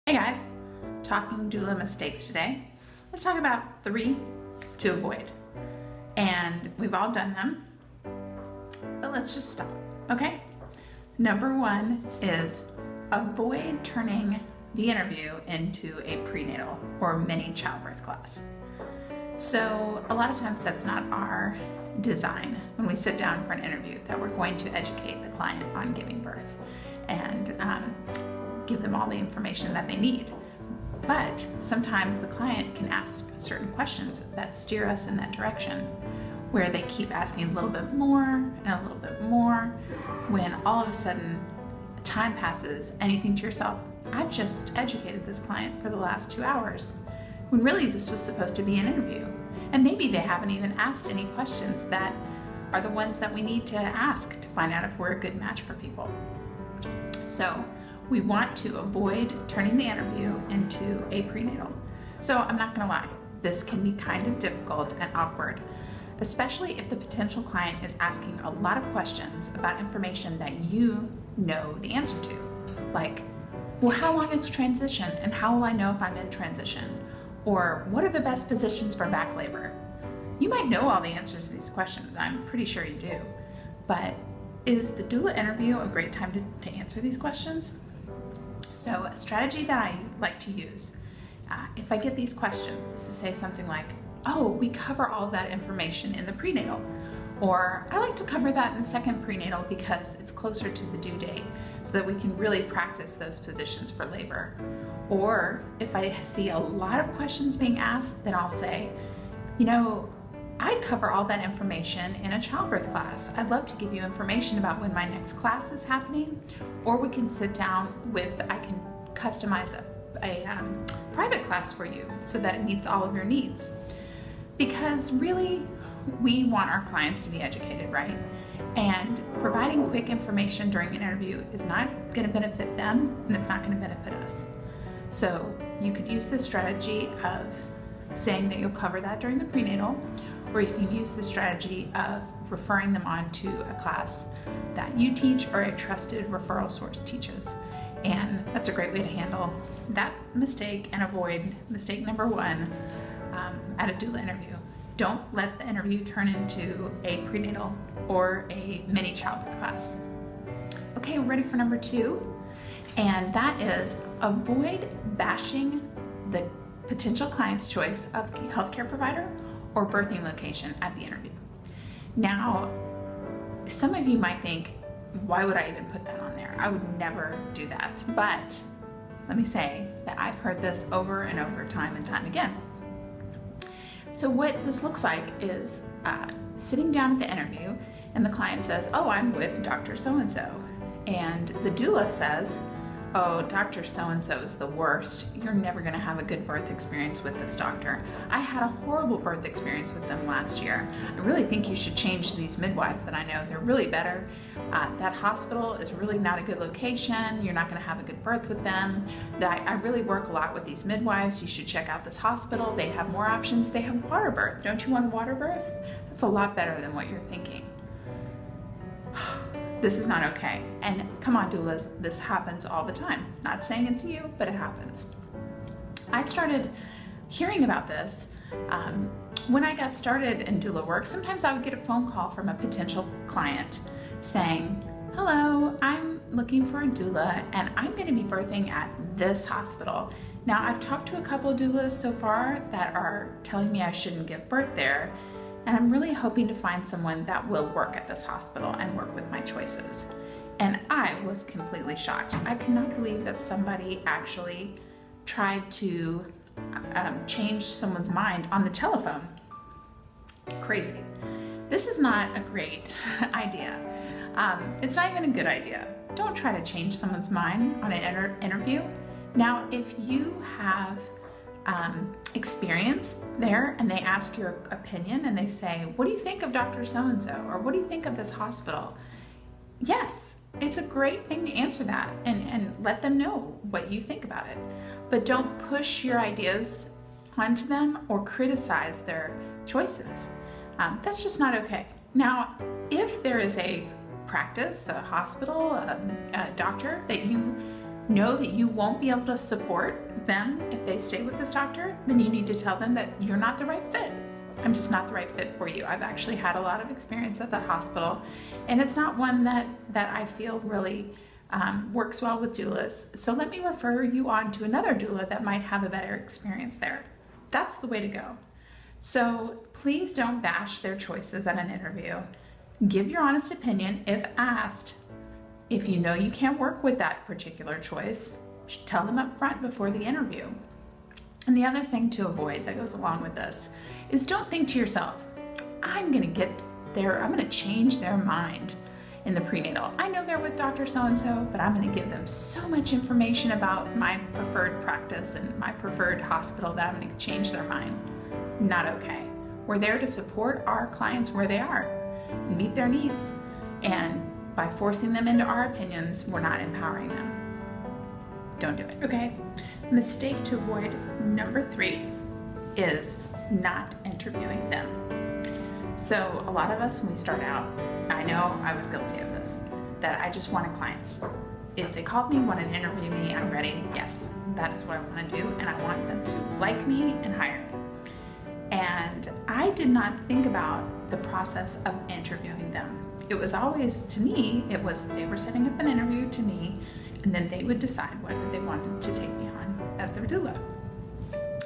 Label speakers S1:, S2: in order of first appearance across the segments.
S1: Hey guys, talking doula mistakes today. Let's talk about 3 to avoid. And we've all done them, but let's just stop, okay? Number 1 is avoid turning the interview into a prenatal or mini childbirth class. So a lot of times that's not our design when we sit down for an interview, that we're going to educate the client on giving birth and give them all the information that they need. But sometimes the client can ask certain questions that steer us in that direction, where they keep asking a little bit more and a little bit more, when all of a sudden time passes and you think to yourself, I've just educated this client for the last 2 hours, when really this was supposed to be an interview. And maybe they haven't even asked any questions that are the ones that we need to ask to find out if we're a good match for people. So we want to avoid turning the interview into a prenatal. So I'm not gonna lie, this can be kind of difficult and awkward, especially if the potential client is asking a lot of questions about information that you know the answer to. Like, well, how long is transition and how will I know if I'm in transition? Or what are the best positions for back labor? You might know all the answers to these questions, I'm pretty sure you do, but is the doula interview a great time to answer these questions? So a strategy that I like to use, if I get these questions, is to say something like, oh, we cover all that information in the prenatal. Or I like to cover that in the second prenatal because it's closer to the due date so that we can really practice those positions for labor. Or if I see a lot of questions being asked, then I'll say, you know, I cover all that information in a childbirth class. I'd love to give you information about when my next class is happening, or we can sit down with, I can customize a private class for you so that it meets all of your needs. Because really, we want our clients to be educated, right? And providing quick information during an interview is not gonna benefit them, and it's not gonna benefit us. So you could use this strategy of saying that you'll cover that during the prenatal, or you can use the strategy of referring them on to a class that you teach or a trusted referral source teaches. And that's a great way to handle that mistake and avoid mistake number 1 at a doula interview. Don't let the interview turn into a prenatal or a mini childbirth class. Okay, we're ready for number 2, and that is avoid bashing the potential client's choice of healthcare provider or birthing location at the interview. Now, some of you might think, why would I even put that on there? I would never do that. But let me say that I've heard this over and over, time and time again. So what this looks like is sitting down at the interview and the client says, oh, I'm with Dr. So-and-so. And the doula says, oh, Dr. So-and-so is the worst. You're never gonna have a good birth experience with this doctor. I had a horrible birth experience with them last year. I really think you should change these midwives that I know. They're really better. That hospital is really not a good location. You're not gonna have a good birth with them. I really work a lot with these midwives. You should check out this hospital. They have more options. They have water birth. Don't you want water birth? That's a lot better than what you're thinking. This is not okay. And come on, doulas, this happens all the time. Not saying it's you, but it happens. I started hearing about this when I got started in doula work. Sometimes I would get a phone call from a potential client saying, hello, I'm looking for a doula and I'm gonna be birthing at this hospital. Now, I've talked to a couple doulas so far that are telling me I shouldn't give birth there, and I'm really hoping to find someone that will work at this hospital and work with my choices. And I was completely shocked. I could not believe that somebody actually tried to change someone's mind on the telephone. Crazy. This is not a great idea. It's not even a good idea. Don't try to change someone's mind on an interview. Now, if you have experience there and they ask your opinion and they say, what do you think of Dr. So-and-so? Or what do you think of this hospital? Yes, it's a great thing to answer that and let them know what you think about it. But don't push your ideas onto them or criticize their choices. That's just not okay. Now, if there is a practice, a hospital, a doctor that you know that you won't be able to support them if they stay with this doctor, then you need to tell them that you're not the right fit. I'm just not the right fit for you. I've actually had a lot of experience at that hospital, and it's not one that I feel really works well with doulas. So let me refer you on to another doula that might have a better experience there. That's the way to go. So please don't bash their choices at an interview. Give your honest opinion if asked. If you know you can't work with that particular choice, tell them up front before the interview. And the other thing to avoid that goes along with this is don't think to yourself, I'm gonna change their mind in the prenatal. I know they're with Dr. So-and-so, but I'm gonna give them so much information about my preferred practice and my preferred hospital that I'm gonna change their mind. Not okay. We're there to support our clients where they are and meet their needs. And by forcing them into our opinions, we're not empowering them. Don't do it, okay? Mistake to avoid number 3 is not interviewing them. So a lot of us, when we start out, I know I was guilty of this, that I just wanted clients. If they called me, wanted to interview me, I'm ready. Yes, that is what I want to do, and I want them to like me and hire me. And I did not think about the process of interviewing them. It was always, to me, it was they were setting up an interview to me, and then they would decide whether they wanted to take me on as their doula.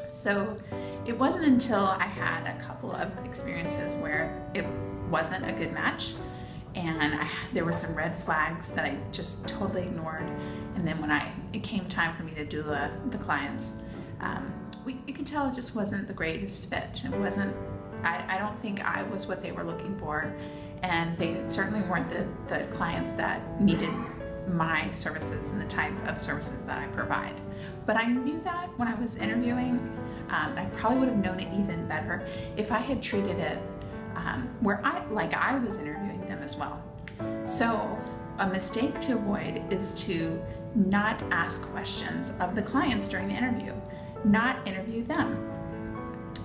S1: So it wasn't until I had a couple of experiences where it wasn't a good match, and there were some red flags that I just totally ignored. And then when it came time for me to doula the clients, you could tell it just wasn't the greatest fit. It wasn't. I don't think I was what they were looking for, and they certainly weren't the clients that needed my services and the type of services that I provide. But I knew that when I was interviewing, I probably would have known it even better if I had treated it where I was interviewing them as well. So a mistake to avoid is to not ask questions of the clients during the interview, not interview them.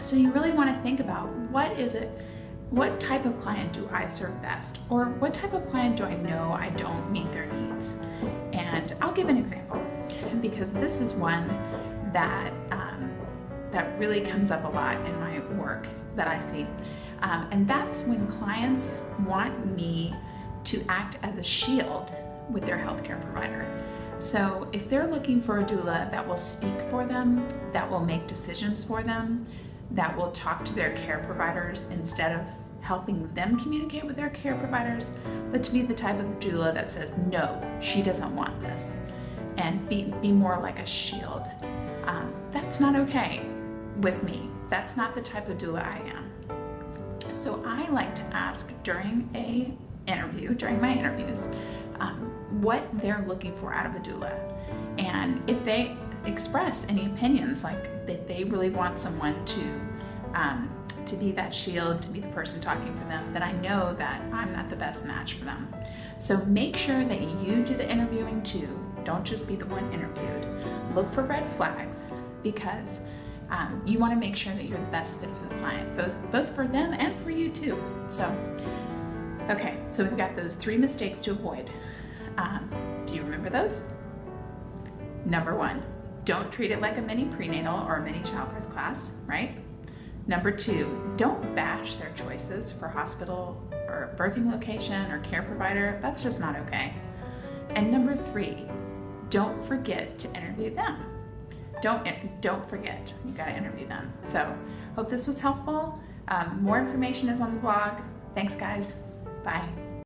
S1: So you really want to think about what type of client do I serve best, or what type of client do I know I don't meet their needs? And I'll give an example, because this is one that really comes up a lot in my work that I see. And that's when clients want me to act as a shield with their healthcare provider. So if they're looking for a doula that will speak for them, that will make decisions for them, that will talk to their care providers instead of helping them communicate with their care providers, but to be the type of doula that says, no, she doesn't want this, and be more like a shield. That's not okay with me. That's not the type of doula I am. So I like to ask during my interviews, what they're looking for out of a doula. And if they express any opinions, like that they really want someone to be that shield, to be the person talking for them, then I know that I'm not the best match for them. So make sure that you do the interviewing too. Don't just be the one interviewed. Look for red flags, because you want to make sure that you're the best fit for the client, both for them and for you too. So, okay, so we've got those 3 mistakes to avoid. Do you remember those? Number 1, don't treat it like a mini prenatal or a mini childbirth class, right? Number 2, don't bash their choices for hospital or birthing location or care provider. That's just not okay. And number 3, don't forget to interview them. Don't forget, you gotta interview them. So, hope this was helpful. More information is on the blog. Thanks guys, bye.